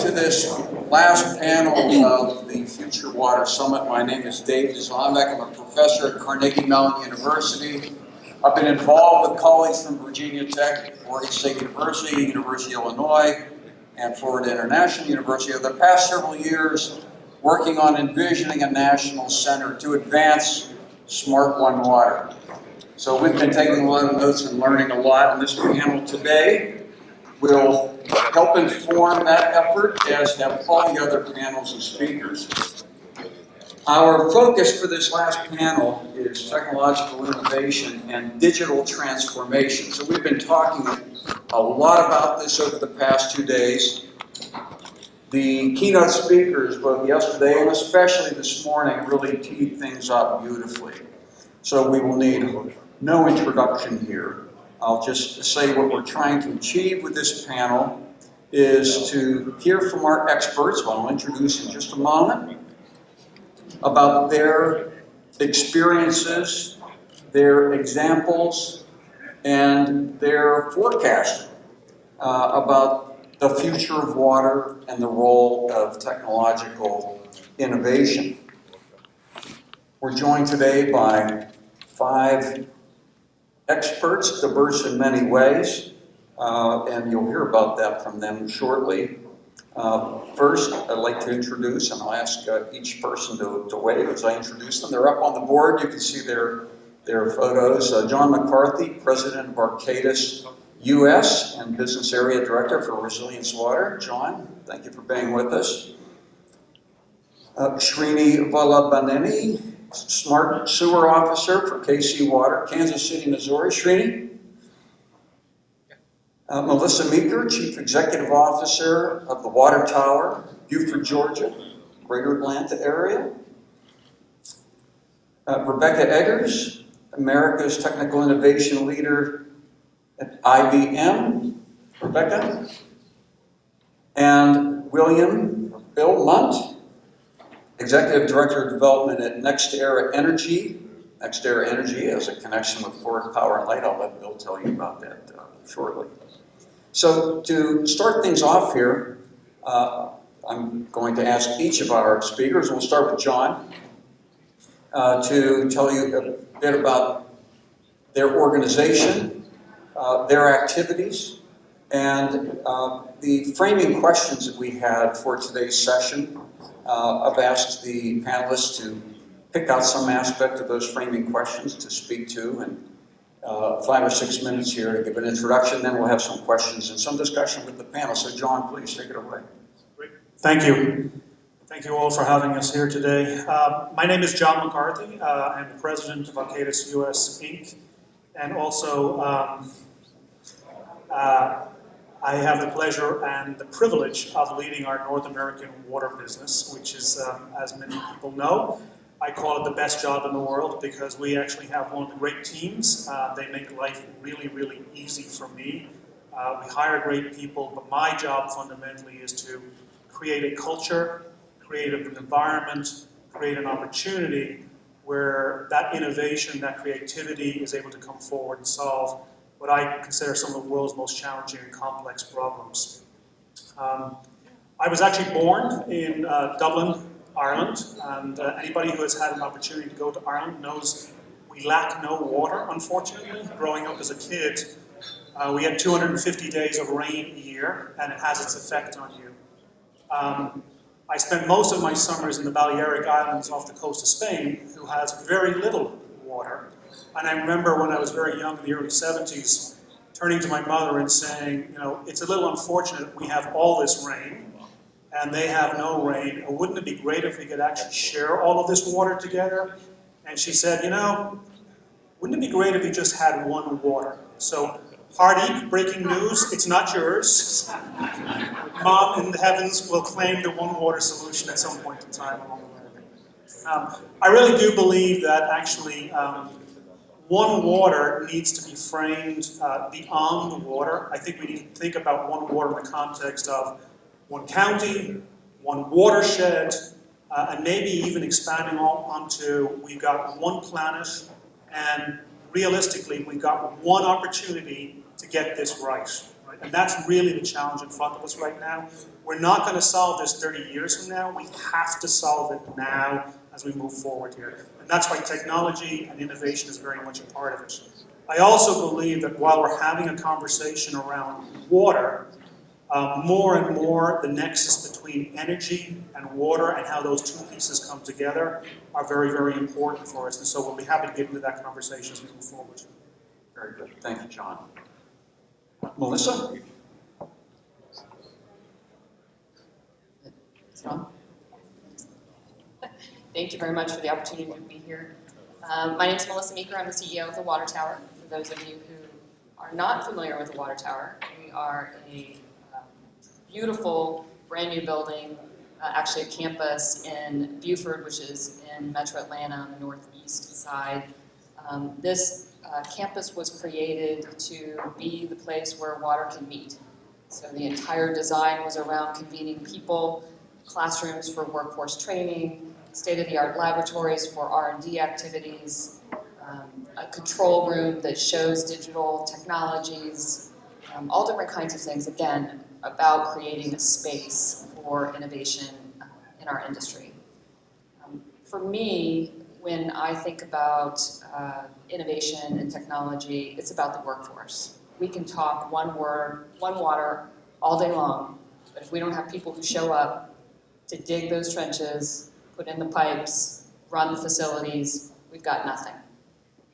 to this last panel of the Future Water Summit. My name is Dave Dzonbeck. I'm a professor at Carnegie Mellon University. I've been involved with colleagues from Virginia Tech, Oregon State University, University of Illinois, and Florida International University over the past several years, working on envisioning a national center to advance Smart One Water. So we've been taking a lot of notes and learning a lot, and this panel today will help inform that effort, as have all the other panels and speakers. Our focus for this last panel is technological innovation and digital transformation. So we've been talking a lot about this over the past 2 days. The keynote speakers, both yesterday and especially this morning, really teed things up beautifully. So we will need no introduction here. I'll just say what we're trying to achieve with this panel is to hear from our experts, who I'll introduce in just a moment, about their experiences, their examples, and their forecasting about the future of water and the role of technological innovation. We're joined today by 5 experts, diverse in many ways, and you'll hear about that from them shortly. First, I'd like to introduce, and I'll ask each person to wave as I introduce them. They're up on the board. You can see their photos. John McCarthy, President of Arcadis US and Business Area Director for Resilience Water. John, thank you for being with us. Srini Vallabhaneni, Smart Sewer Officer for KC Water, Kansas City, Missouri. Srini. Melissa Meeker, Chief Executive Officer of the Water Tower, Buford, Georgia, Greater Atlanta area. Rebecca Eggers, America's Technical Innovation Leader at IBM. Rebecca. And Bill Munt, Executive Director of Development at NextEra Energy. NextEra Energy has a connection with Florida Power and Light. I'll let Bill tell you about that shortly. So to start things off here, I'm going to ask each of our speakers, we'll start with John, to tell you a bit about their organization, their activities, and the framing questions that we had for today's session. I've asked the panelists to pick out some aspect of those framing questions to speak to, and 5 or 6 minutes here to give an introduction, then we'll have some questions and some discussion with the panel. So John, please take it away. Great. Thank you. Thank you all for having us here today. My name is John McCarthy. I'm the President of Arcadis US Inc. And also I have the pleasure and the privilege of leading our North American water business, which is, as many people know, I call it the best job in the world because we actually have one of the great teams. They make life really, really easy for me. We hire great people, but my job fundamentally is to create a culture, create an environment, create an opportunity where that innovation, that creativity is able to come forward and solve what I consider some of the world's most challenging and complex problems. I was actually born in Dublin, Ireland, and anybody who has had an opportunity to go to Ireland knows we lack no water, unfortunately. Growing up as a kid, we had 250 days of rain a year, and it has its effect on you. I spent most of my summers in the Balearic Islands off the coast of Spain, who has very little water. And I remember when I was very young in the early 70s, turning to my mother and saying, you know, it's a little unfortunate we have all this rain, and they have no rain. Wouldn't it be great if we could actually share all of this water together? And she said, you know, wouldn't it be great if you just had one water? So, Hardy, breaking news, it's not yours. Mom in the heavens will claim the one water solution at some point in time along the way. I really do believe that actually one water needs to be framed beyond the water. I think we need to think about one water in the context of one county, one watershed, and maybe even expanding onto we've got one planet, and realistically we've got one opportunity to get this right. Right? And that's really the challenge in front of us right now. We're not going to solve this 30 years from now. We have to solve it now as we move forward here. And that's why technology and innovation is very much a part of it. I also believe that while we're having a conversation around water, more and more the nexus between energy and water and how those two pieces come together are very, very important for us. And so we'll be happy to get into that conversation as we move forward. Very good. Thank you, John. Melissa? Thank you very much for the opportunity to be here. My name is Melissa Meeker. I'm the CEO of the Water Tower. For those of you who are not familiar with the Water Tower, we are a beautiful, brand new building, actually a campus in Buford, which is in Metro Atlanta on the northeast side. This campus was created to be the place where water can meet. So the entire design was around convening people, classrooms for workforce training, state-of-the-art laboratories for R&D activities, a control room that shows digital technologies, all different kinds of things, again, about creating a space for innovation in our industry. For me, when I think about innovation and technology, it's about the workforce. We can talk one word, one water all day long, but if we don't have people who show up to dig those trenches, put in the pipes, run the facilities, we've got nothing.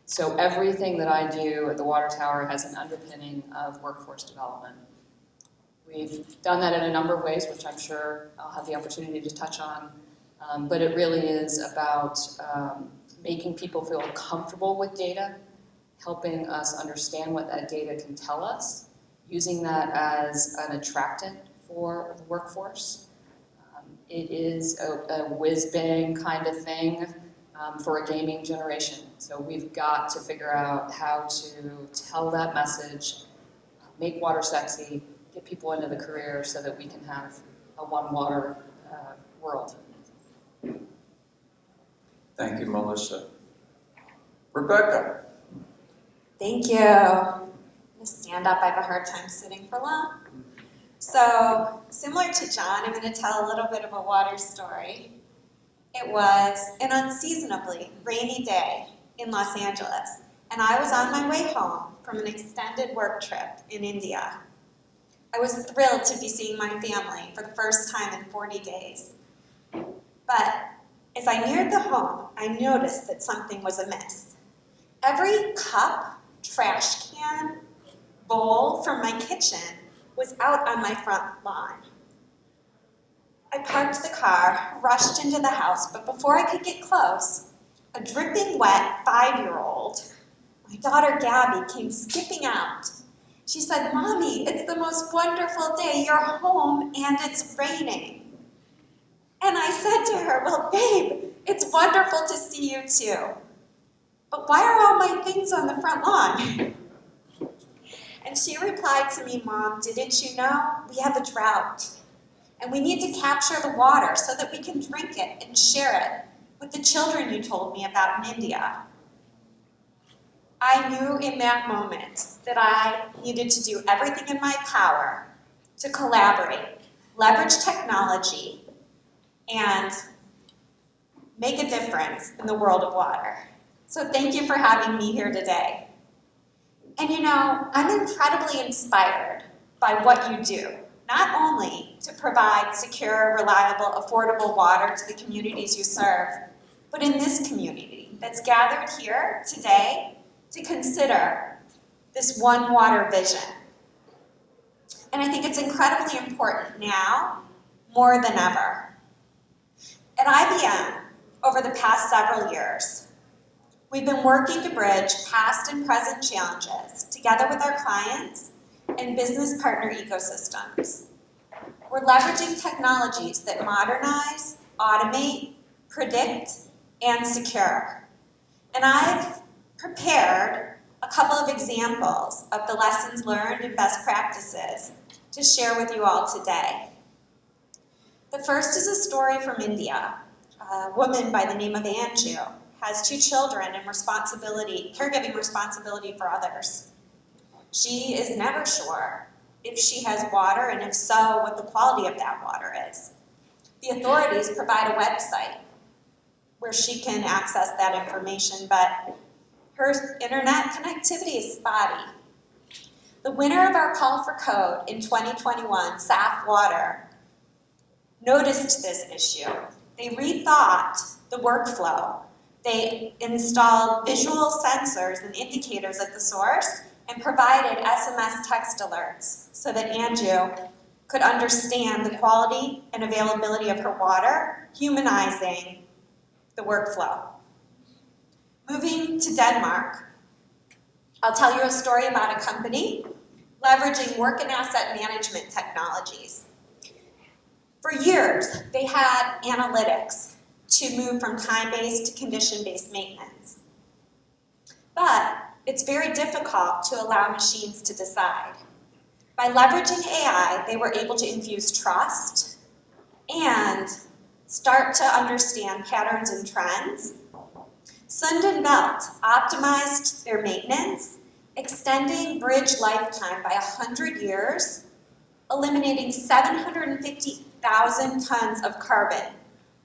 So everything that I do at the Water Tower has an underpinning of workforce development. We've done that in a number of ways, which I'm sure I'll have the opportunity to touch on. But it really is about making people feel comfortable with data, helping us understand what that data can tell us, using that as an attractant for the workforce. It is a whiz-bang kind of thing for a gaming generation. So we've got to figure out how to tell that message, make water sexy, get people into the career so that we can have a one water world. Thank you, Melissa. Rebecca? Thank you. I'm gonna stand up. I have a hard time sitting for long. So, similar to John, I'm going to tell a little bit of a water story. It was an unseasonably rainy day in Los Angeles, and I was on my way home from an extended work trip in India. I was thrilled to be seeing my family for the first time in 40 days. But as I neared the home, I noticed that something was amiss. Every cup, trash can, bowl from my kitchen was out on my front lawn. I parked the car, rushed into the house, but before I could get close, a dripping wet 5-year-old, my daughter Gabby, came skipping out. She said, "Mommy, it's the most wonderful day. You're home and it's raining." And I said to her, "Well, babe, it's wonderful to see you too. But why are all my things on the front lawn?" And she replied to me, "Mom, didn't you know we have a drought? And we need to capture the water so that we can drink it and share it with the children you told me about in India." I knew in that moment that I needed to do everything in my power to collaborate, leverage technology, and make a difference in the world of water. So thank you for having me here today. And you know, I'm incredibly inspired by what you do, not only to provide secure, reliable, affordable water to the communities you serve, but in this community that's gathered here today to consider this one water vision. And I think it's incredibly important now, more than ever. At IBM, over the past several years, we've been working to bridge past and present challenges together with our clients and business partner ecosystems. We're leveraging technologies that modernize, automate, predict, and secure. And I've prepared a couple of examples of the lessons learned and best practices to share with you all today. The first is a story from India. A woman by the name of Anju has 2 children and caregiving responsibility for others. She is never sure if she has water, and if so, what the quality of that water is. The authorities provide a website where she can access that information, but her internet connectivity is spotty. The winner of our call for code in 2021, SAF Water, noticed this issue. They rethought the workflow. They installed visual sensors and indicators at the source and provided SMS text alerts so that Anju could understand the quality and availability of her water, humanizing the workflow. Moving to Denmark, I'll tell you a story about a company leveraging work and asset management technologies. For years, they had analytics to move from time-based to condition-based maintenance. But it's very difficult to allow machines to decide. By leveraging AI, they were able to infuse trust and start to understand patterns and trends. Sund & Bælt optimized their maintenance, extending bridge lifetime by 100 years, eliminating 750,000 tons of carbon,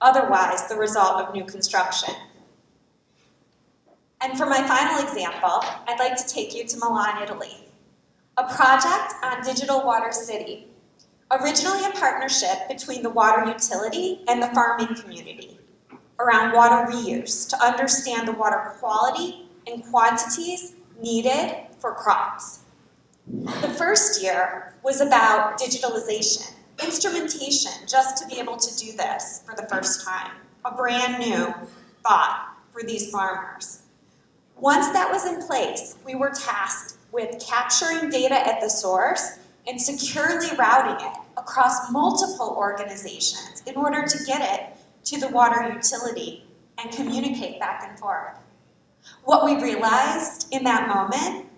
otherwise the result of new construction. And for my final example, I'd like to take you to Milan, Italy. A project on Digital Water City, originally a partnership between the water utility and the farming community around water reuse to understand the water quality and quantities needed for crops. The first year was about digitalization, instrumentation, just to be able to do this for the first time, a brand new thought for these farmers. Once that was in place, we were tasked with capturing data at the source and securely routing it across multiple organizations in order to get it to the water utility and communicate back and forth. What we realized in that moment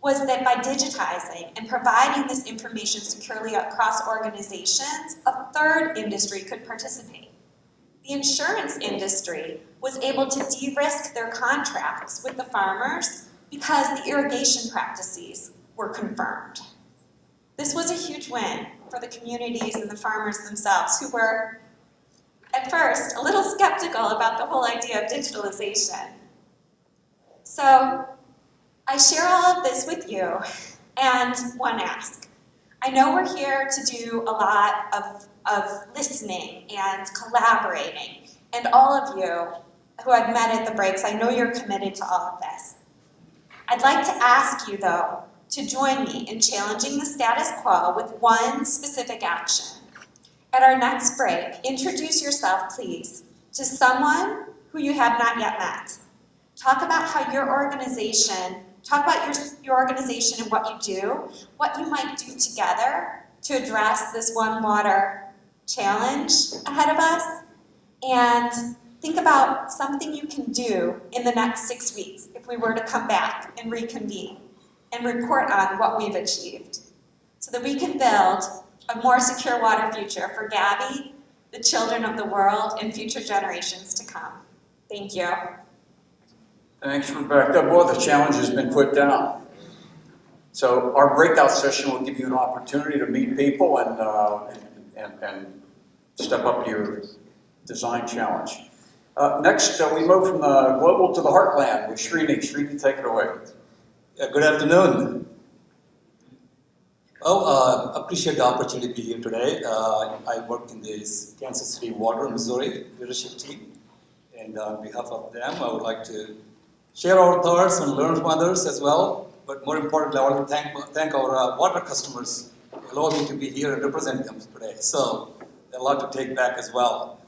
was that by digitizing and providing this information securely across organizations, a third industry could participate. The insurance industry was able to de-risk their contracts with the farmers because the irrigation practices were confirmed. This was a huge win for the communities and the farmers themselves, who were, at first, a little skeptical about the whole idea of digitalization. So, I share all of this with you, and one ask. I know we're here to do a lot of listening and collaborating, and all of you who I've met at the breaks, I know you're committed to all of this. I'd like to ask you, though, to join me in challenging the status quo with one specific action. At our next break, introduce yourself, please, to someone who you have not yet met. Talk about how your organization, talk about your organization and what you do, what you might do together to address this One Water challenge ahead of us, and think about something you can do in the next 6 weeks if we were to come back and reconvene and report on what we've achieved so that we can build a more secure water future for Gabby, the children of the world, and future generations to come. Thank you. Thanks, Rebecca. Boy, the challenge has been put down. So our breakout session will give you an opportunity to meet people and step up to your design challenge. Next, we move from the global to the heartland with Srini. Srini, take it away. Good afternoon. Well, appreciate the opportunity to be here today. I work in this Kansas City Water, Missouri leadership team. And on behalf of them, I would like to share our thoughts and learn from others as well. But more importantly, I want to thank our water customers who allow me to be here and represent them today. So, a lot to take back as well.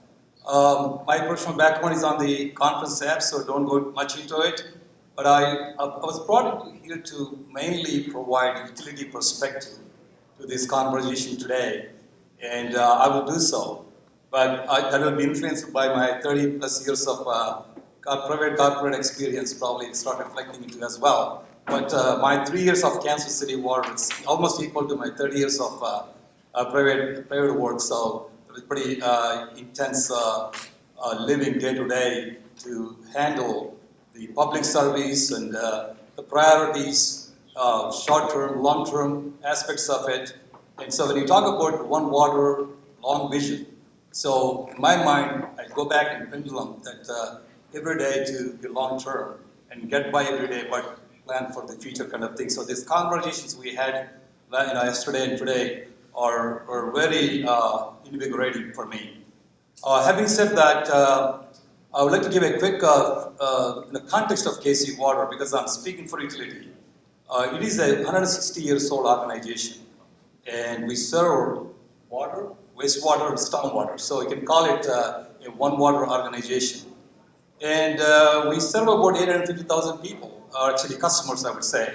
My personal background is on the conference app, so don't go much into it. But I was brought here to mainly provide utility perspective to this conversation today, and I will do so. But that will be influenced by my 30 plus years of private corporate experience, probably start reflecting into as well. But my 3 years of Kansas City Water is almost equal to my 30 years of private work, so it was pretty intense living day to day to handle the public service and the priorities short-term, long-term aspects of it. And so when you talk about one water, long vision, so in my mind, I go back in pendulum that every day to be long-term and get by every day, but plan for the future kind of thing. So these conversations we had yesterday and today are very invigorating for me. Having said that, I would like to give a quick in the context of KC Water because I'm speaking for utility. It is a 160 years old organization, and we serve water, wastewater, and stormwater. So you can call it a one water organization. And we serve about 850,000 people, or actually customers, I would say.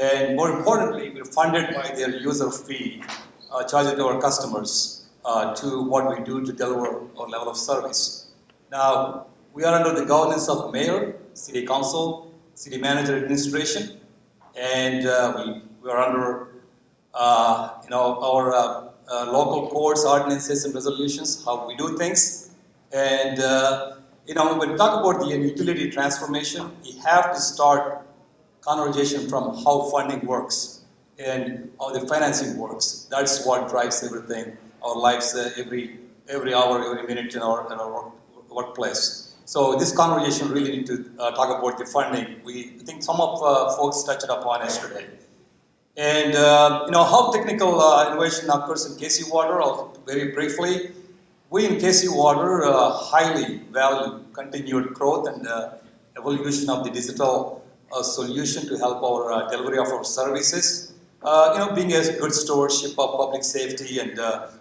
And more importantly, we're funded by their user fee charged to our customers to what we do to deliver our level of service. Now, we are under the governance of mayor, city council, city manager administration, and we are under our local codes, ordinances, and resolutions, how we do things. And when we talk about the utility transformation, we have to start conversation from how funding works and how the financing works. That's what drives everything, our lives every hour, every minute in our workplace. So this conversation really need to talk about the funding. I think some of folks touched upon yesterday. And how technical innovation occurs in KC Water, very briefly. We in KC Water highly value continued growth and evolution of the digital solution to help our delivery of our services. Being a good stewardship of public safety and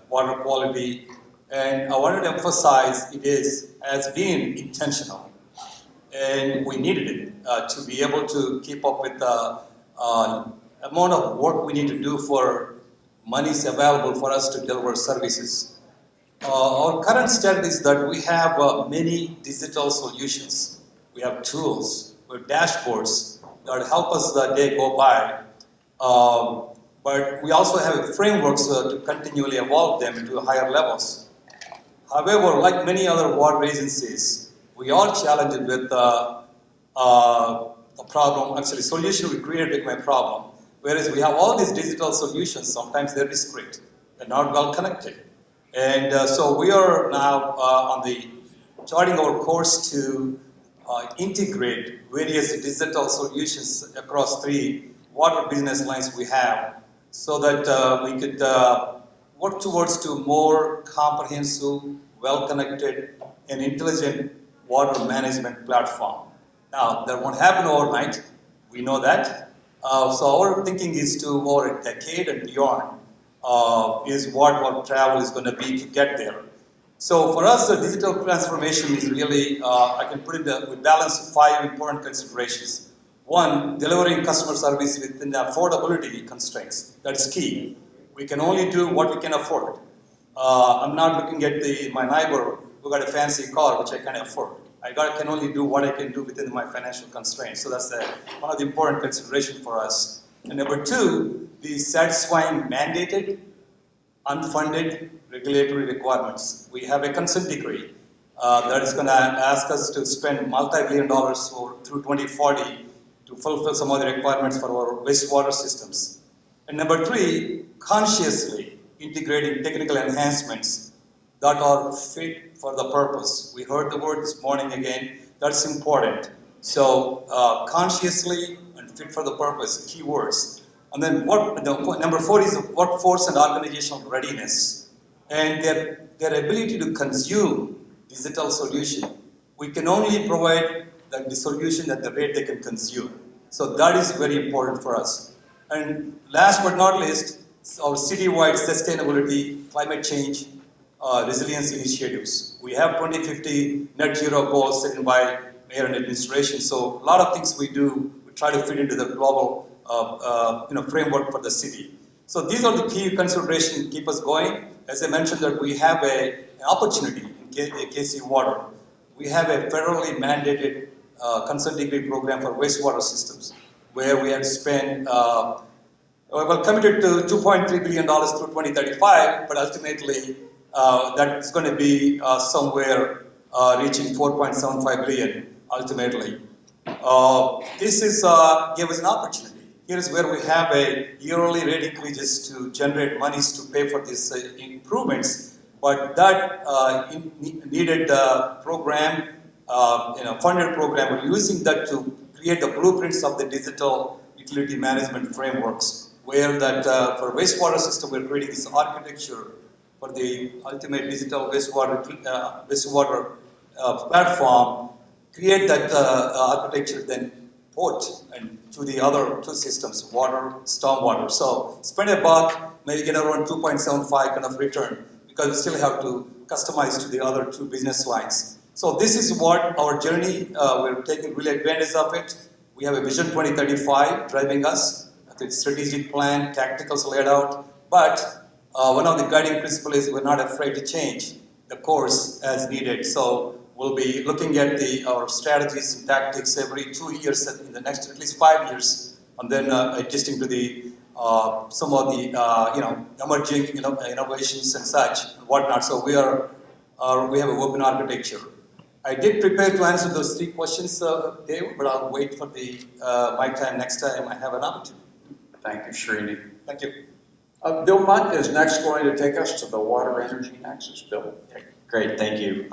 water quality. And I wanted to emphasize it has been intentional. And we needed it to be able to keep up with the amount of work we need to do for monies available for us to deliver services. Our current state is that we have many digital solutions. We have tools, we have dashboards that help us the day go by. But we also have frameworks to continually evolve them to higher levels. However, like many other water agencies, we are challenged with a problem, actually solution we created became a problem. Whereas we have all these digital solutions, sometimes they're discrete, they're not well connected. And so we are now charting our course to integrate various digital solutions across 3 water business lines we have so that we could work towards to more comprehensive, well-connected, and intelligent water management platform. Now, that won't happen overnight, we know that. So our thinking is to over a decade and beyond is what our travel is going to be to get there. So for us, the digital transformation is really, I can put it we balance 5 important considerations. 1, delivering customer service within the affordability constraints. That's key. We can only do what we can afford. I'm not looking at my neighbor who got a fancy car, which I can't afford. I can only do what I can do within my financial constraints. So that's one of the important considerations for us. And number 2, the satisfying mandated, unfunded regulatory requirements. We have a consent decree that is going to ask us to spend multi-billion dollars through 2040 to fulfill some of the requirements for our wastewater systems. And number 3, consciously integrating technical enhancements that are fit for the purpose. We heard the word this morning again, that's important. So consciously and fit for the purpose, key words. And then number 4 is workforce and organizational readiness. And their ability to consume digital solution. We can only provide the solution at the rate they can consume. So that is very important for us. And last but not least, our citywide sustainability, climate change, resilience initiatives. We have 2050 net zero goals set by mayor and administration. So a lot of things we do, we try to fit into the global framework for the city. So these are the key considerations to keep us going. As I mentioned, that we have an opportunity in KC Water. We have a federally mandated consent decree program for wastewater systems, where we have spent, committed to $2.3 billion through 2035, but ultimately that's going to be somewhere reaching $4.75 billion ultimately. This gave us an opportunity. Here's where we have a yearly rate increases to generate monies to pay for these improvements. But that needed program, funded program, we're using that to create the blueprints of the digital utility management frameworks, where that for wastewater system, we're creating this architecture for the ultimate digital wastewater platform, create that architecture, then port and to the other two systems, water, stormwater. So spend $1, maybe get around 2.75 kind of return, because we still have to customize to the other two business lines. So this is what our journey, we're taking really advantage of it. We have a Vision 2035 driving us, the strategic plan, tacticals laid out, but one of the guiding principles is we're not afraid to change the course as needed. So we'll be looking at our strategies and tactics every 2 years, in the next at least 5 years, and then adjusting to the some of the emerging innovations and such and whatnot. So we have an open architecture. I did prepare to answer those 3 questions, Dave, but I'll wait for my time next time I have an opportunity. Thank you, Srini. Thank you. Bill Munt is next going to take us to the Water Energy Nexus. Bill. Great, thank you.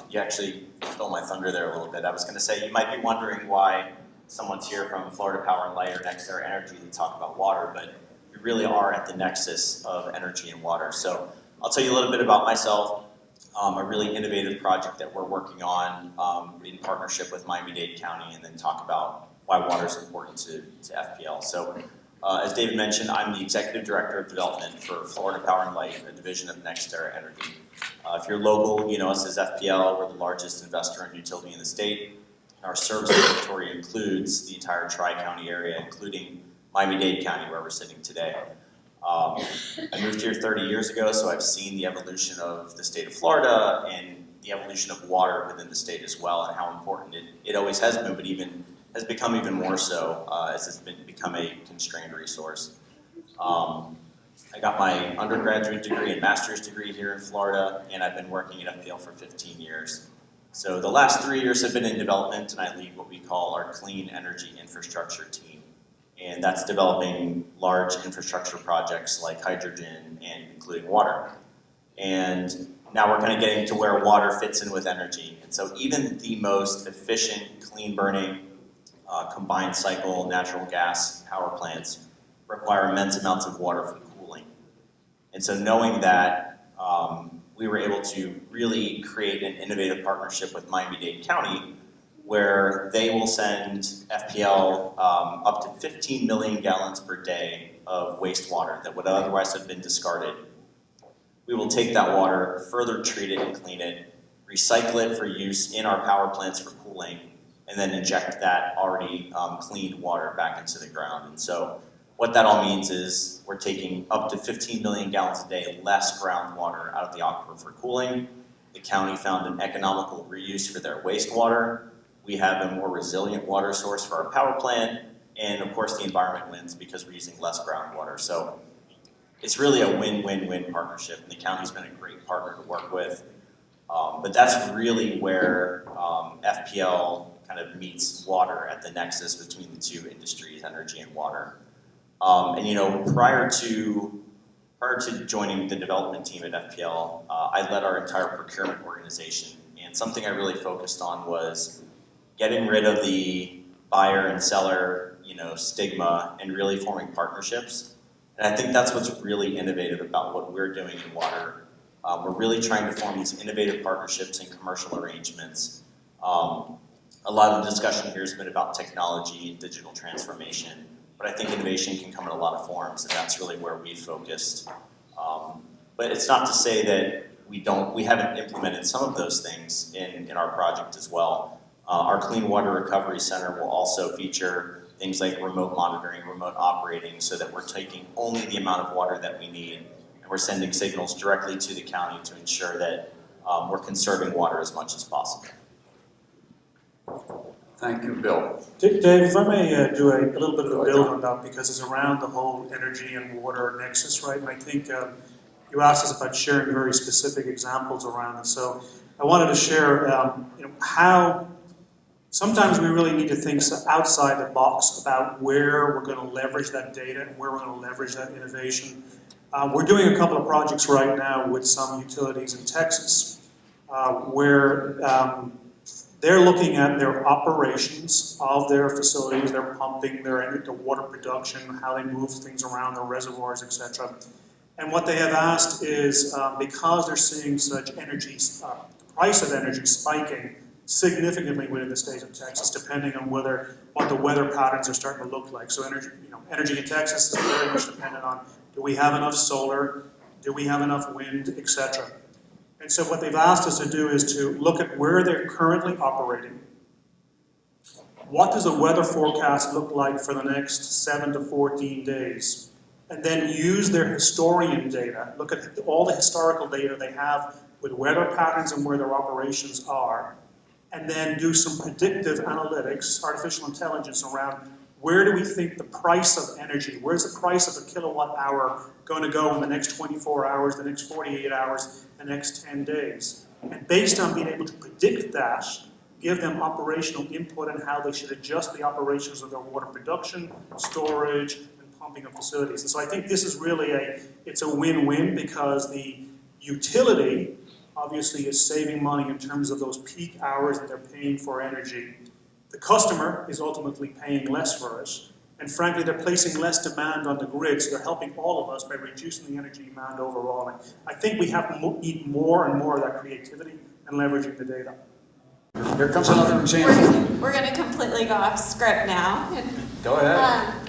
You actually stole my thunder there a little bit. I was going to say, you might be wondering why someone's here from Florida Power and Light or NextEra Energy to talk about water, but we really are at the nexus of energy and water. So I'll tell you a little bit about myself, a really innovative project that we're working on in partnership with Miami-Dade County, and then talk about why water is important to FPL. So as David mentioned, I'm the Executive Director of Development for Florida Power and Light, a division of NextEra Energy. If you're local, you know us as FPL. We're the largest investor in utility in the state. Our service territory includes the entire Tri-County area, including Miami-Dade County, where we're sitting today. I moved here 30 years ago, so I've seen the evolution of the state of Florida and the evolution of water within the state as well, and how important it always has been, but has become even more so as it's become a constrained resource. I got my undergraduate degree and master's degree here in Florida, and I've been working at FPL for 15 years. So the last 3 years have been in development, and I lead what we call our Clean Energy Infrastructure team. And that's developing large infrastructure projects like hydrogen and including water. And now we're kind of getting to where water fits in with energy. And so even the most efficient, clean burning, combined cycle natural gas power plants require immense amounts of water for cooling. And so knowing that, we were able to really create an innovative partnership with Miami-Dade County, where they will send FPL up to 15 million gallons per day of wastewater that would otherwise have been discarded. We will take that water, further treat it and clean it, recycle it for use in our power plants for cooling, and then inject that already cleaned water back into the ground. And so what that all means is we're taking up to 15 million gallons a day less groundwater out of the aquifer for cooling. The county found an economical reuse for their wastewater. We have a more resilient water source for our power plant. And of course the environment wins because we're using less groundwater. So it's really a win-win-win partnership, and the county's been a great partner to work with. But that's really where FPL kind of meets water at the nexus between the two industries, energy and water. And prior to joining the development team at FPL, I led our entire procurement organization. And something I really focused on was getting rid of the buyer and seller, stigma, and really forming partnerships. And I think that's what's really innovative about what we're doing in water. We're really trying to form these innovative partnerships and commercial arrangements. A lot of the discussion here has been about technology and digital transformation, but I think innovation can come in a lot of forms, and that's really where we focused. But it's not to say that we haven't implemented some of those things in our project as well. Our Clean Water Recovery Center will also feature things like remote monitoring, remote operating, so that we're taking only the amount of water that we need, and we're sending signals directly to the county to ensure that we're conserving water as much as possible. Thank you, Bill. Dave, if I may do a little bit of a build on that, because it's around the whole energy and water nexus, right? And I think you asked us about sharing very specific examples around it. So I wanted to share how Sometimes we really need to think outside the box about where we're going to leverage that data and where we're going to leverage that innovation. We're doing a couple of projects right now with some utilities in Texas where they're looking at their operations of their facilities, their pumping, their water production, how they move things around, their reservoirs, etc. And what they have asked is, because they're seeing such energy, price of energy spiking significantly within the state of Texas, depending on what the weather patterns are starting to look like. So energy in Texas is very much dependent on, do we have enough solar, do we have enough wind, etc. And so what they've asked us to do is to look at where they're currently operating. What does the weather forecast look like for the next 7 to 14 days? And then use their historian data, look at all the historical data they have with weather patterns and where their operations are, and then do some predictive analytics, artificial intelligence around where do we think the price of energy, where's the price of a kilowatt hour going to go in the next 24 hours, the next 48 hours, the next 10 days. And based on being able to predict that, give them operational input on how they should adjust the operations of their water production, storage, and pumping of facilities. And so I think this is really it's a win-win, because the utility obviously is saving money in terms of those peak hours that they're paying for energy. The customer is ultimately paying less for it. And frankly, they're placing less demand on the grid, so they're helping all of us by reducing the energy demand overall. And I think we have to need more and more of that creativity and leveraging the data. Here comes another example. We're going to completely go off script now. Go ahead.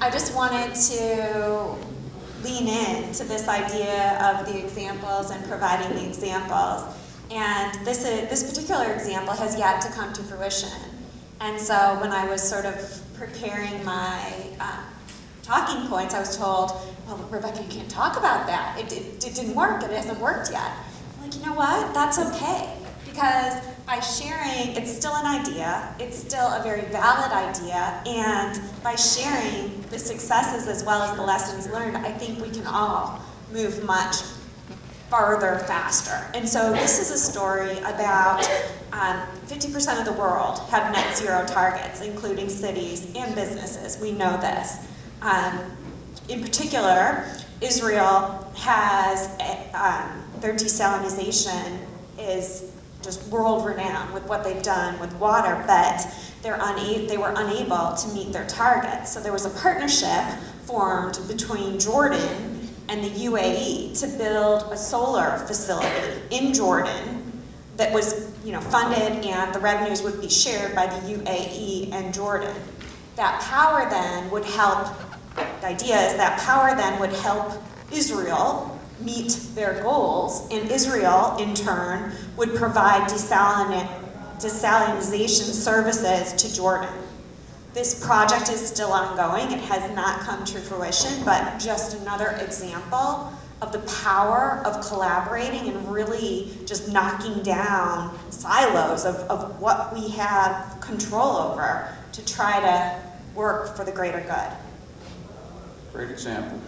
I just wanted to lean in to this idea of the examples and providing the examples. And this particular example has yet to come to fruition. And so when I was sort of preparing my talking points, I was told, well, Rebecca, you can't talk about that. It didn't work. It hasn't worked yet. I'm like, you know what? That's okay. Because by sharing, it's still an idea. It's still a very valid idea. And by sharing the successes as well as the lessons learned, I think we can all move much farther, faster. And so this is a story about 50% of the world have net zero targets, including cities and businesses. We know this. In particular, Israel has their desalination is just world renowned with what they've done with water, but they were unable to meet their targets. So there was a partnership formed between Jordan and the UAE to build a solar facility in Jordan that was, funded, and the revenues would be shared by the UAE and Jordan. That power then would help, the idea is that power then would help Israel meet their goals, and Israel, in turn, would provide desalination services to Jordan. This project is still ongoing. It has not come to fruition, but just another example of the power of collaborating and really just knocking down silos of what we have control over to try to work for the greater good. Great example.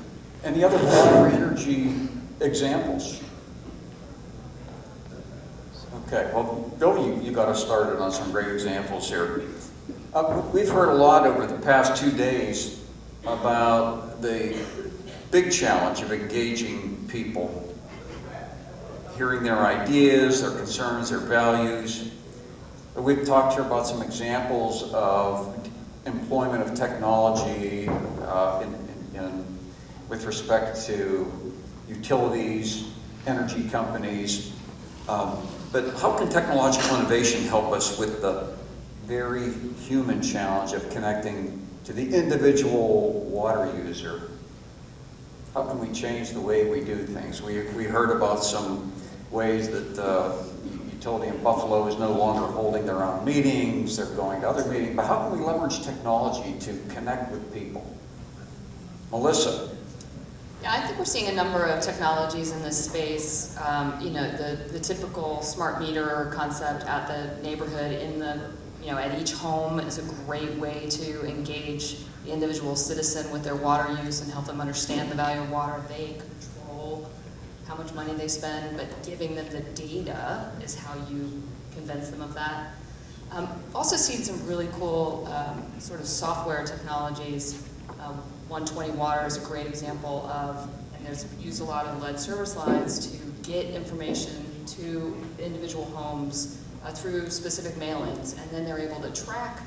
Any other water energy examples? Okay, well, Bill, you got us started on some great examples here. We've heard a lot over the past 2 days about the big challenge of engaging people, hearing their ideas, their concerns, their values. We've talked here about some examples of employment of technology with respect to utilities, energy companies. But how can technological innovation help us with the very human challenge of connecting to the individual water user? How can we change the way we do things? We heard about some ways that the utility in Buffalo is no longer holding their own meetings, they're going to other meetings, but how can we leverage technology to connect with people? Melissa. Yeah, I think we're seeing a number of technologies in this space. The typical smart meter concept at the neighborhood at each home is a great way to engage the individual citizen with their water use and help them understand the value of water. They control how much money they spend, but giving them the data is how you convince them of that. Also seen some really cool sort of software technologies. 120 Water is a great example of, and there's used a lot of lead service lines to get information to individual homes through specific mailings, and then they're able to track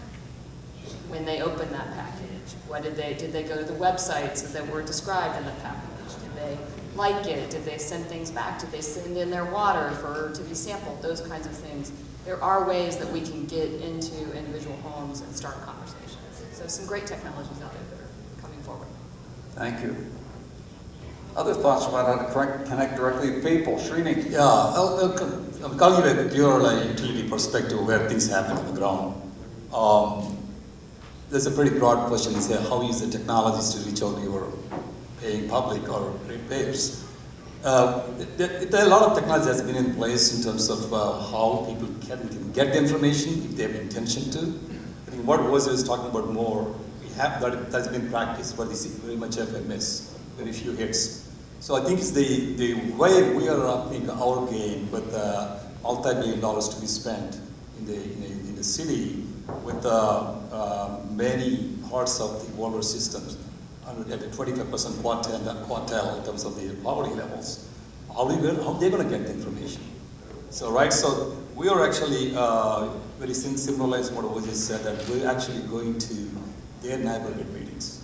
when they open that package. What did they go to the websites that were described in the package? Did they like it? Did they send things back? Did they send in their water to be sampled? Those kinds of things. There are ways that we can get into individual homes and start conversations. So some great technologies out there that are coming forward. Thank you. Other thoughts about how to connect directly with people? Srini? Yeah, I'll give you a pure utility perspective where things happen on the ground. There's a pretty broad question is how use the technologies to reach out to your paying public or ratepayers. There are a lot of technology that's been in place in terms of how people can get the information if they have intention to. I think what Rosie is talking about more, we have that's been practiced, but it's very much of a miss, very few hits. So I think it's the way we are upping our game with multi-million dollars to be spent in the city with many parts of the water systems at the 25% quartile in terms of the poverty levels. How they're going to get the information? So we are actually very similar as what was just said, that we're actually going to their neighborhood meetings,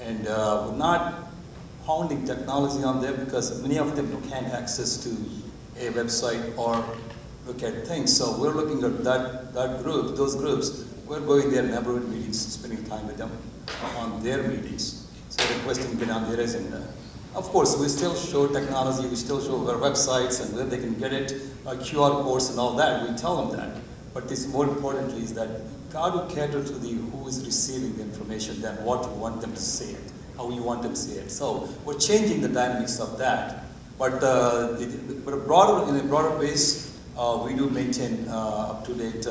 and we're not pounding technology on them because many of them can't access to a website or look at things. So we're looking at those groups. We're going there neighborhood meetings, spending time with them on their meetings. So requesting get on their agenda. Of course, we still show technology, we still show our websites and where they can get it, QR codes and all that, we tell them that. But this more importantly is that God will cater to who is receiving the information than what you want them to see it, how you want them to see it. So we're changing the dynamics of that. But in a broader base, we do maintain up-to-date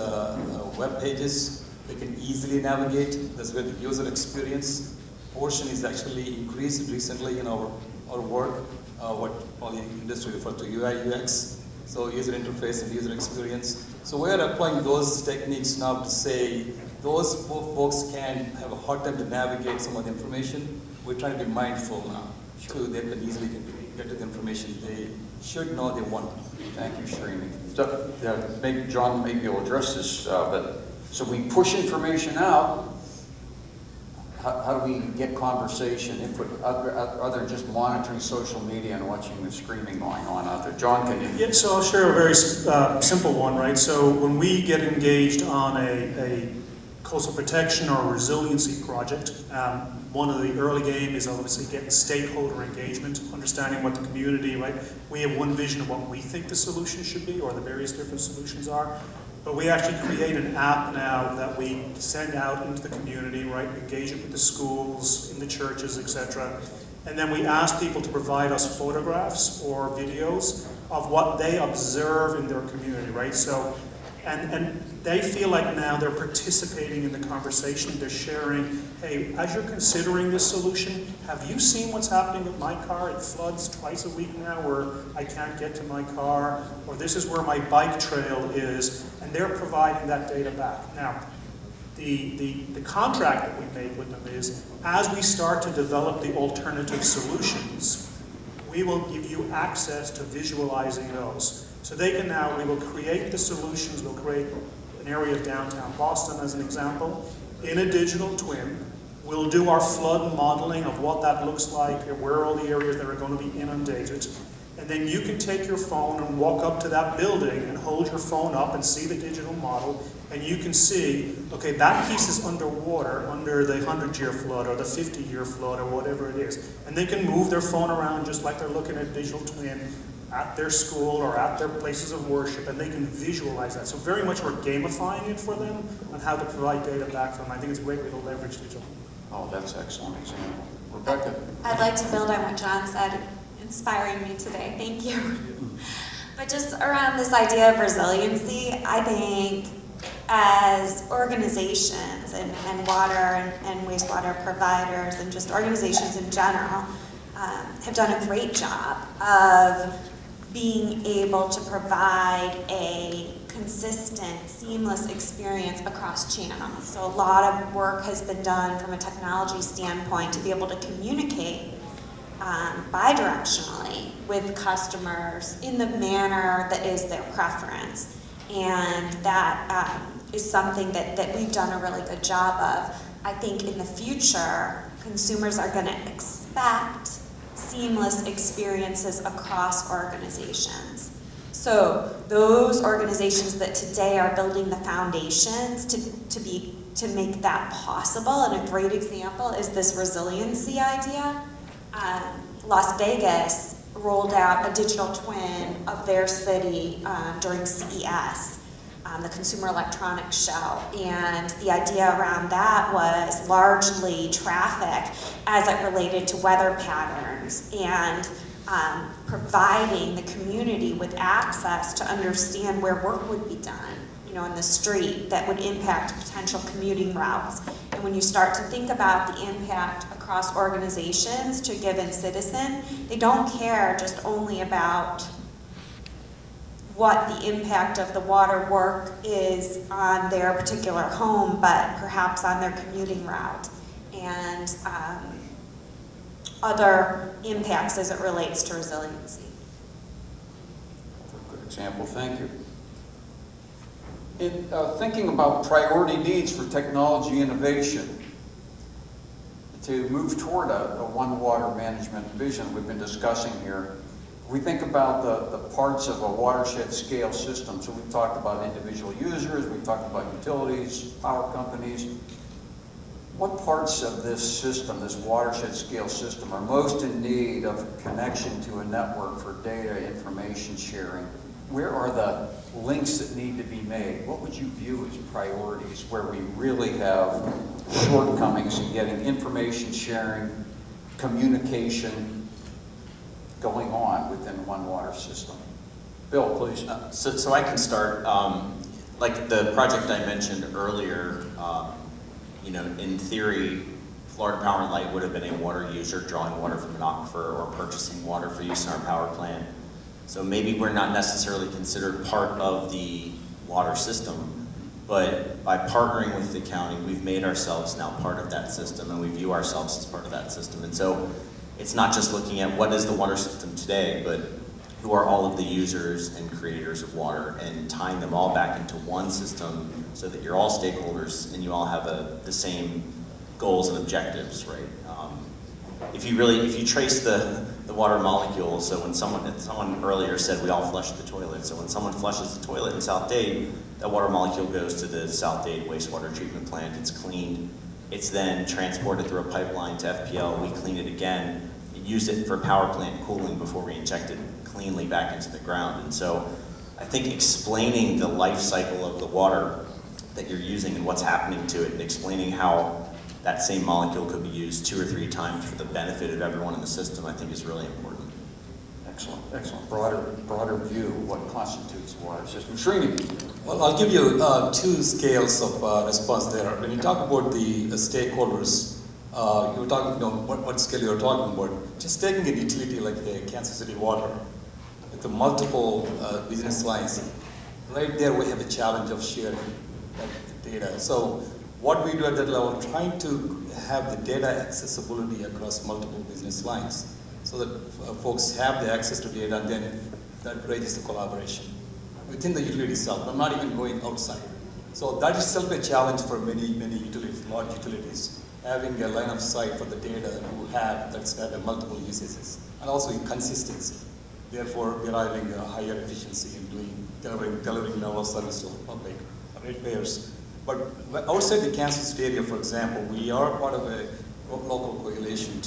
web pages. They can easily navigate. That's where the user experience portion is actually increased recently in our work, what all the industry refers to UI, UX. So user interface and user experience. So we're applying those techniques now to say those folks can have a hard time to navigate some of the information. We're trying to be mindful now, too. They can easily get to the information they should know they want. Thank you, Srini. So, maybe John, maybe you'll address this, but so we push information out. How do we get conversation input other than just monitoring social media and watching the screaming going on out there? John, can you? Yeah, so I'll share a very simple one, right? So when we get engaged on a coastal protection or resiliency project, one of the early game is obviously getting stakeholder engagement, understanding what the community, right? We have one vision of what we think the solution should be or the various different solutions are. But we actually create an app now that we send out into the community, right? Engage it with the schools, in the churches, etc. And then we ask people to provide us photographs or videos of what they observe in their community, right? So, and they feel like now they're participating in the conversation. They're sharing, hey, as you're considering this solution, have you seen what's happening with my car? It floods twice a week now where I can't get to my car, or this is where my bike trail is, and they're providing that data back. Now, the contract that we made with them is, as we start to develop the alternative solutions, we will give you access to visualizing those. So they can now, we will create the solutions, we'll create an area of downtown Boston as an example, in a digital twin. We'll do our flood modeling of what that looks like, where are all the areas that are going to be inundated. And then you can take your phone and walk up to that building and hold your phone up and see the digital model, and you can see, okay, that piece is underwater, under the 100-year flood or the 50-year flood or whatever it is. And they can move their phone around just like they're looking at a digital twin at their school or at their places of worship, and they can visualize that. So very much we're gamifying it for them on how to provide data back for them. I think it's a great way to leverage digital. Oh, that's an excellent example. Rebecca? I'd like to build on what John said, inspiring me today. Thank you. But just around this idea of resiliency, I think as organizations and water and wastewater providers and just organizations in general have done a great job of being able to provide a consistent, seamless experience across channels. So a lot of work has been done from a technology standpoint to be able to communicate bidirectionally with customers in the manner that is their preference. And that is something that we've done a really good job of. I think in the future, consumers are going to expect seamless experiences across organizations. So those organizations that today are building the foundations to make that possible, and a great example is this resiliency idea. Las Vegas rolled out a digital twin of their city during CES, the Consumer Electronics Show, and the idea around that was largely traffic as it related to weather patterns and providing the community with access to understand where work would be done, in the street that would impact potential commuting routes. And when you start to think about the impact across organizations to a given citizen, they don't care just only about what the impact of the water work is on their particular home, but perhaps on their commuting route and other impacts as it relates to resiliency. Good example, thank you. In thinking about priority needs for technology innovation, to move toward a one water management vision we've been discussing here, we think about the parts of a watershed scale system. So we've talked about individual users, we've talked about utilities, power companies. What parts of this system, this watershed scale system, are most in need of connection to a network for data information sharing? Where are the links that need to be made? What would you view as priorities where we really have shortcomings in getting information sharing, communication going on within one water system? Bill, please. So I can start. Like the project I mentioned earlier, in theory, Florida Power and Light would have been a water user drawing water from an aquifer or purchasing water for use in our power plant. So maybe we're not necessarily considered part of the water system, but by partnering with the county, we've made ourselves now part of that system, and we view ourselves as part of that system. And so it's not just looking at what is the water system today, but who are all of the users and creators of water, and tying them all back into one system so that you're all stakeholders and you all have the same goals and objectives, right? If you trace the water molecule, so when someone earlier said we all flush the toilet, so when someone flushes the toilet in South Dade, that water molecule goes to the South Dade wastewater treatment plant, it's cleaned, it's then transported through a pipeline to FPL, we clean it again, use it for power plant cooling before we inject it cleanly back into the ground. And so I think explaining the life cycle of the water that you're using and what's happening to it, and explaining how that same molecule could be used 2 or 3 times for the benefit of everyone in the system, I think is really important. Excellent, excellent. Broader view of what constitutes a water system. Srini. Well, I'll give you 2 scales of response there. When you talk about the stakeholders, you're talking, what scale you're talking about. Just taking a utility like the Kansas City Water, with the multiple business lines, right there we have a challenge of sharing the data. So what we do at that level, trying to have the data accessibility across multiple business lines, so that folks have the access to data, and then that raises the collaboration within the utility itself. I'm not even going outside. So that is itself a challenge for many utilities, large utilities, having a line of sight for the data that's had multiple usages, and also in consistency. Therefore, deriving a higher efficiency in delivering level of service to the public, ratepayers. But outside the Kansas City area, for example, we are part of a local coalition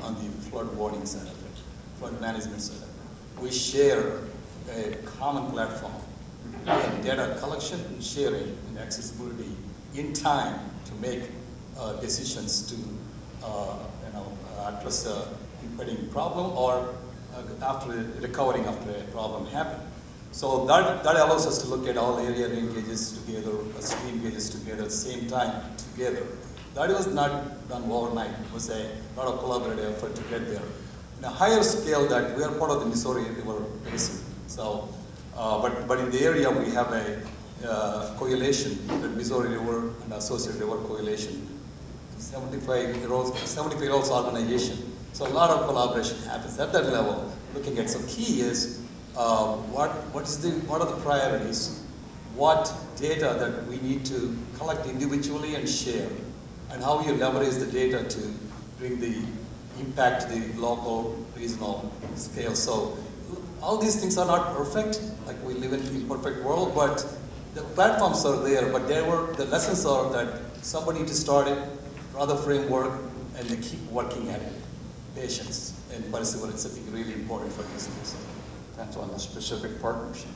on the flood warning side of it, flood management side of it. We share a common platform, data collection and sharing and accessibility in time to make decisions to address an impending problem or recovering after a problem happened. So that allows us to look at all area linkages together, stream gauges together at the same time together. That was not done overnight. It was a lot of collaborative effort to get there. In a higher scale, that we are part of the Missouri River Basin. So, but in the area we have a coalition, the Missouri River and Associated River Coalition, 75-year-old organization. So a lot of collaboration happens at that level. Looking at, so key is what are the priorities, what data that we need to collect individually and share, and how you leverage the data to bring the impact to the local, regional scale. So all these things are not perfect, like we live in an imperfect world, but the platforms are there, but the lessons are that somebody to start it, draw the framework, and they keep working at it. Patience and perseverance, I think, really important for these things. Depends on the specific partnership.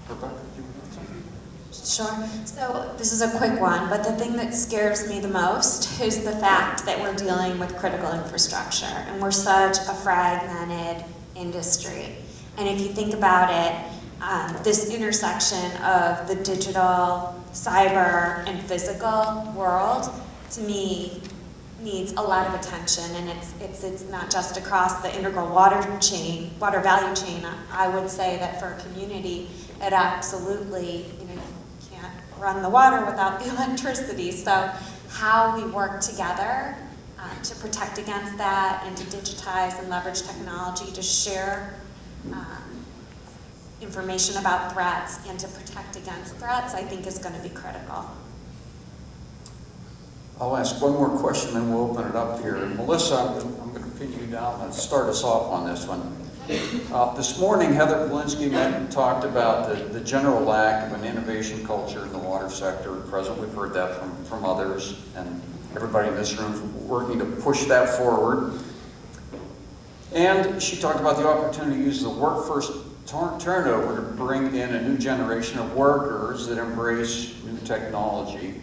Rebecca, do you have something? Sure. So this is a quick one, but the thing that scares me the most is the fact that we're dealing with critical infrastructure, and we're such a fragmented industry. And if you think about it, this intersection of the digital, cyber, and physical world, to me, needs a lot of attention, and it's not just across the integral water value chain. I would say that for a community, it absolutely, you can't run the water without the electricity. So how we work together to protect against that and to digitize and leverage technology to share information about threats and to protect against threats, I think is going to be critical. I'll ask one more question, then we'll open it up here. Melissa, I'm going to pin you down and start us off on this one. This morning, Heather Polinsky met and talked about the general lack of an innovation culture in the water sector. At present, we've heard that from others, and everybody in this room is working to push that forward. And she talked about the opportunity to use the workforce turnover to bring in a new generation of workers that embrace new technology.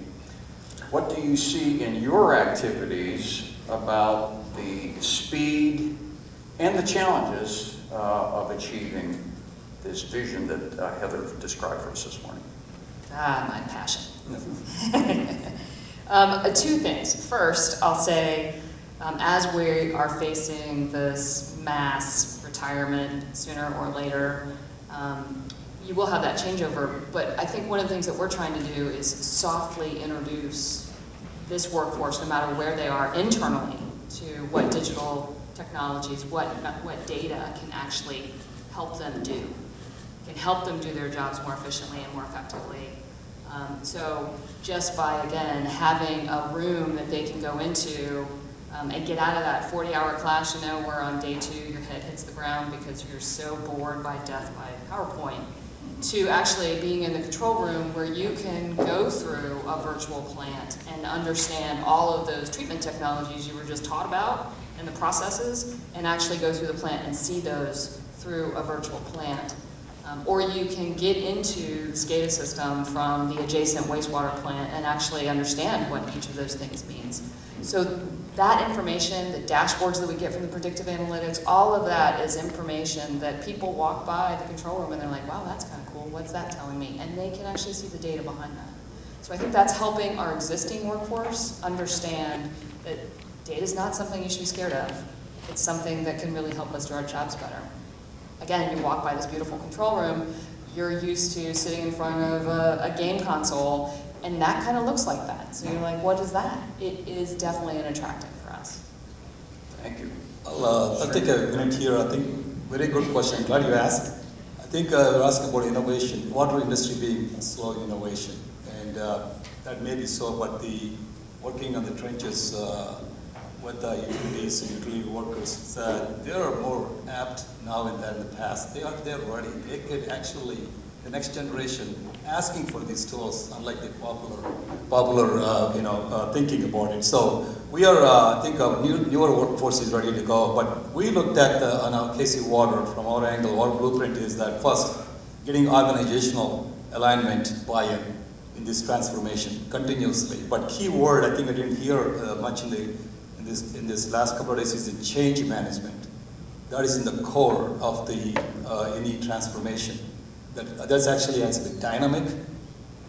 What do you see in your activities about the speed and the challenges of achieving this vision that Heather described for us this morning? My passion. Two things. First, I'll say, as we are facing this mass retirement sooner or later, you will have that changeover, but I think one of the things that we're trying to do is softly introduce this workforce, no matter where they are, internally to what digital technologies, what data can actually help them do, can help them do their jobs more efficiently and more effectively. So just by, again, having a room that they can go into and get out of that 40-hour class, where on day 2 your head hits the ground because you're so bored by death by PowerPoint, to actually being in the control room where you can go through a virtual plant and understand all of those treatment technologies you were just taught about and the processes, and actually go through the plant and see those through a virtual plant. Or you can get into the SCADA system from the adjacent wastewater plant and actually understand what each of those things means. So that information, the dashboards that we get from the predictive analytics, all of that is information that people walk by the control room and they're like, wow, that's kind of cool, what's that telling me? And they can actually see the data behind that. So I think that's helping our existing workforce understand that data is not something you should be scared of. It's something that can really help us do our jobs better. Again, you walk by this beautiful control room, you're used to sitting in front of a game console, and that kind of looks like that. So you're like, what is that? It is definitely an attractant for us. Thank you. I'll take a minute here. I think very good question. Glad you asked. I think we're asking about innovation, water industry being slow in innovation. And that may be so, but the working on the trenches with the utilities and utility workers, they are more apt now than in the past. They are there already. They could actually, the next generation, asking for these tools, unlike the popular thinking about it. So we are, I think our newer workforce is ready to go, but we looked at on our KC Water, from our angle, our blueprint is that first, getting organizational alignment buy-in in this transformation continuously. But key word, I think I didn't hear much in this last couple of days, is the change management. That is in the core of the any transformation. That's actually has to be dynamic,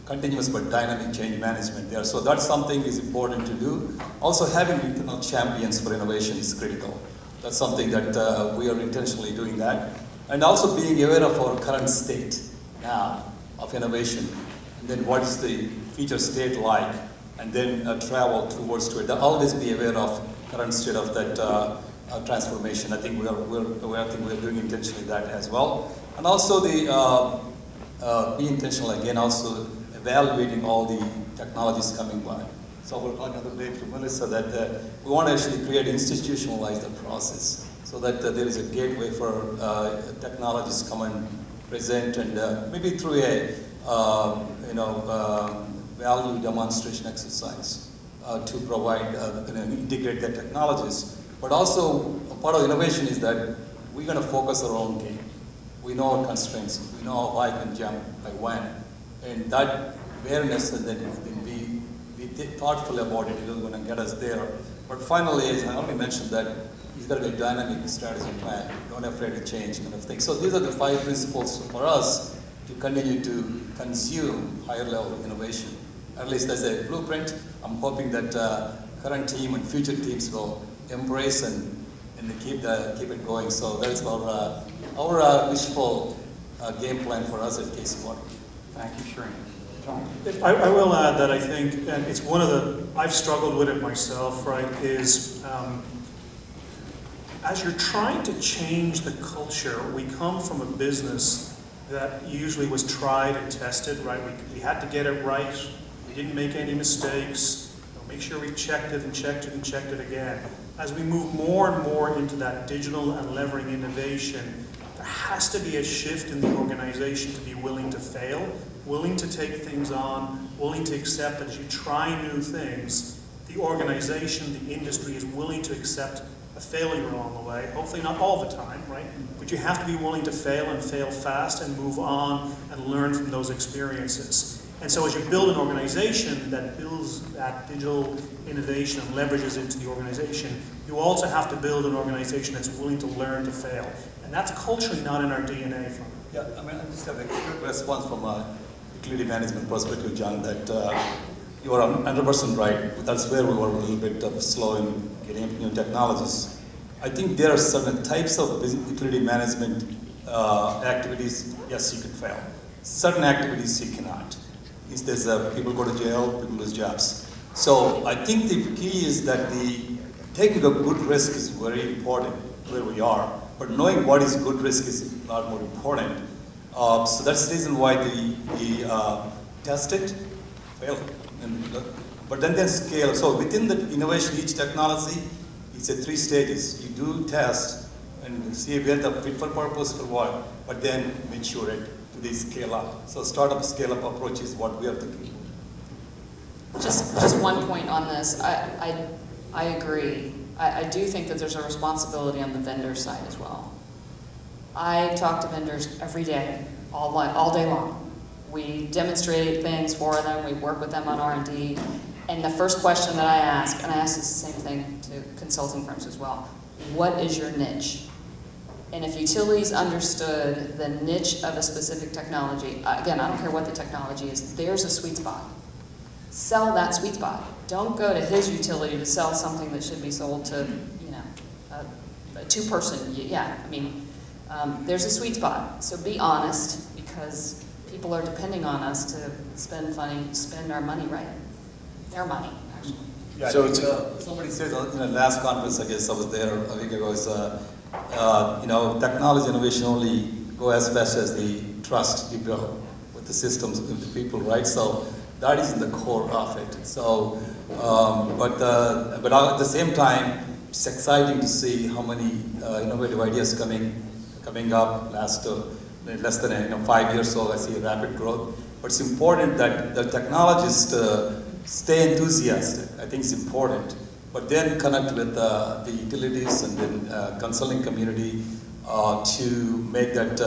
continuous but dynamic change management there. So that's something is important to do. Also having internal champions for innovation is critical. That's something that we are intentionally doing that. And also being aware of our current state now of innovation. then what is the future state like, and then travel towards to it. Always be aware of current state of that transformation. I think we're doing intentionally that as well. And also be intentional again, also evaluating all the technologies coming by. So we're talking the other day to Melissa that we want to actually institutionalize the process so that there is a gateway for technologies come and present, and maybe through a value demonstration exercise to provide integrate the technologies. But also part of innovation is that we're going to focus our own game. We know our constraints. We know how high can jump by when, and that awareness, and then be thoughtful about it. It is going to get us there. But finally, as I already mentioned, that it's got to be a dynamic strategy plan. Don't be afraid to change, kind of thing. So these are the 5 principles for us to continue to consume higher level innovation. At least as a blueprint. I'm hoping that current team and future teams will embrace and keep it going. So that's our wishful game plan for us at Casey Water. Thank you, Srini. John? I will add that I think, and it's one of I've struggled with it myself, right, is as you're trying to change the culture, we come from a business that usually was tried and tested, right? We had to get it right. We didn't make any mistakes. We'll make sure we checked it and checked it and checked it again. As we move more and more into that digital and levering innovation, there has to be a shift in the organization to be willing to fail, willing to take things on, willing to accept that as you try new things, the organization, the industry is willing to accept a failure along the way. Hopefully not all the time, right? But you have to be willing to fail and fail fast and move on and learn from those experiences. And so as you build an organization that builds that digital innovation and leverages into the organization, you also have to build an organization that's willing to learn to fail. And that's culturally not in our DNA. Yeah, I mean, I just have a quick response from a utility management perspective, John, that you are 100% right. That's where we were a little bit slow in getting up new technologies. I think there are certain types of utility management activities, yes, you can fail. Certain activities you cannot. Is there's people go to jail, people lose jobs. So I think the key is that taking a good risk is very important where we are, but knowing what is good risk is a lot more important. So that's the reason why the test it, fail, but then scale. So within the innovation, each technology, it's a 3 stages. You do test and see where the fit for purpose for what, but then mature it to the scale up. So startup scale up approach is what we are thinking. Just one point on this. I agree. I do think that there's a responsibility on the vendor side as well. I talk to vendors every day, all day long. We demonstrate things for them. We work with them on R&D. And the first question that I ask, and I ask this the same thing to consulting firms as well, what is your niche? And if utilities understood the niche of a specific technology, again, I don't care what the technology is, there's a sweet spot. Sell that sweet spot. Don't go to his utility to sell something that should be sold to, a 2-person. Yeah, I mean, there's a sweet spot. So be honest, because people are depending on us to spend our money right. Their money, actually. Yeah, so somebody said in the last conference, I guess I was there a week ago, is technology innovation only go as fast as the trust you build with the systems, with the people, right? So that is the core of it. So, but at the same time, it's exciting to see how many innovative ideas coming up. Less than 5 years old, I see rapid growth. But it's important that the technologists stay enthusiastic. I think it's important. But then connect with the utilities and then consulting community to make that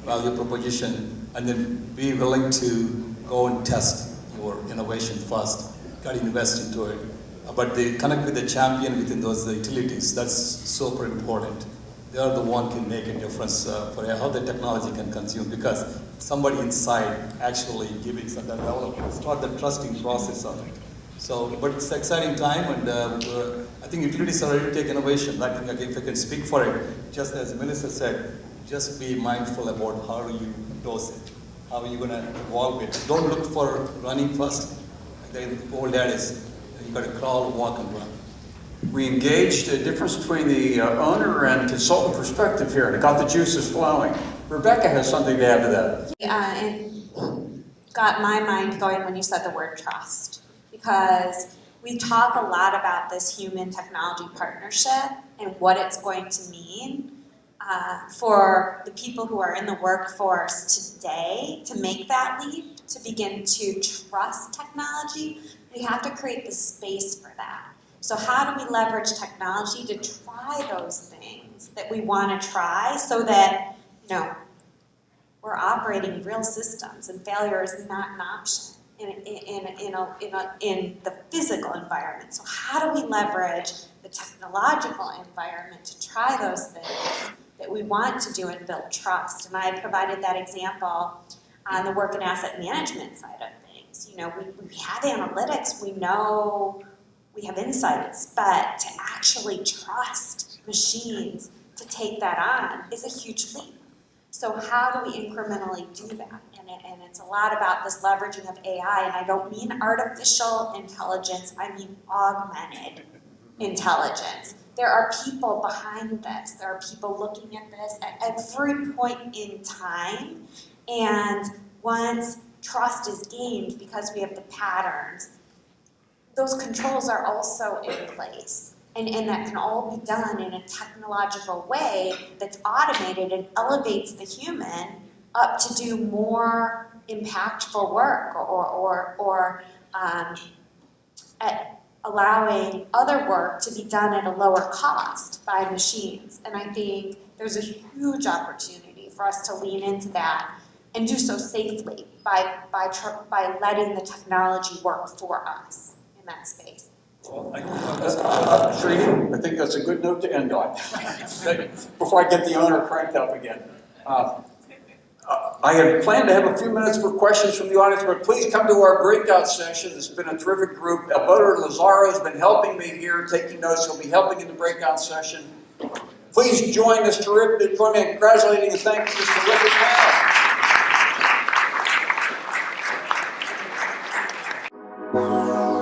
value proposition, and then be willing to go and test your innovation first. Got to invest into it. But they connect with the champion within those utilities. That's super important. They are the one can make a difference for how the technology can consume, because somebody inside actually giving some that development. Start the trusting process of it. So, but it's an exciting time, and I think utilities are ready to take innovation. I think if I can speak for it, just as Melissa said, just be mindful about how you dose it. how you're gonna evolve it. Don't look for running first. Like the old days, you gotta crawl, walk, and run. We engaged a difference between the owner and consultant perspective here, and it got the juices flowing. Rebecca has something to add to that. And got my mind going when you said the word trust, because we talk a lot about this human technology partnership and what it's going to mean for the people who are in the workforce today to make that leap, to begin to trust technology. We have to create the space for that. So how do we leverage technology to try those things that we want to try so that, you know, we're operating real systems and failure is not an option in the physical environment. So how do we leverage the technological environment to try those things that we want to do and build trust? And I provided that example on the work and asset management side of things. You know, we have analytics, we know we have insights, but to actually trust machines to take that on is a huge leap. So how do we incrementally do that? And it's a lot about this leveraging of AI, and I don't mean artificial intelligence, I mean augmented intelligence. There are people behind this. There are people looking at this at every point in time, and once trust is gained because we have the patterns, those controls are also in place. And that can all be done in a technological way that's automated and elevates the human up to do more impactful work or at allowing other work to be done at a lower cost by machines. And I think there's a huge opportunity for us to lean into that and do so safely by letting the technology work for us in that space. Well, Srini, I think that's a good note to end on. Before I get the owner cranked up again. I had planned to have a few minutes for questions from the audience, but please come to our breakout session. It's been a terrific group. Alberto Lazaro has been helping me here, taking notes. He'll be helping in the breakout session. Please join me in congratulating and thanking this terrific panel.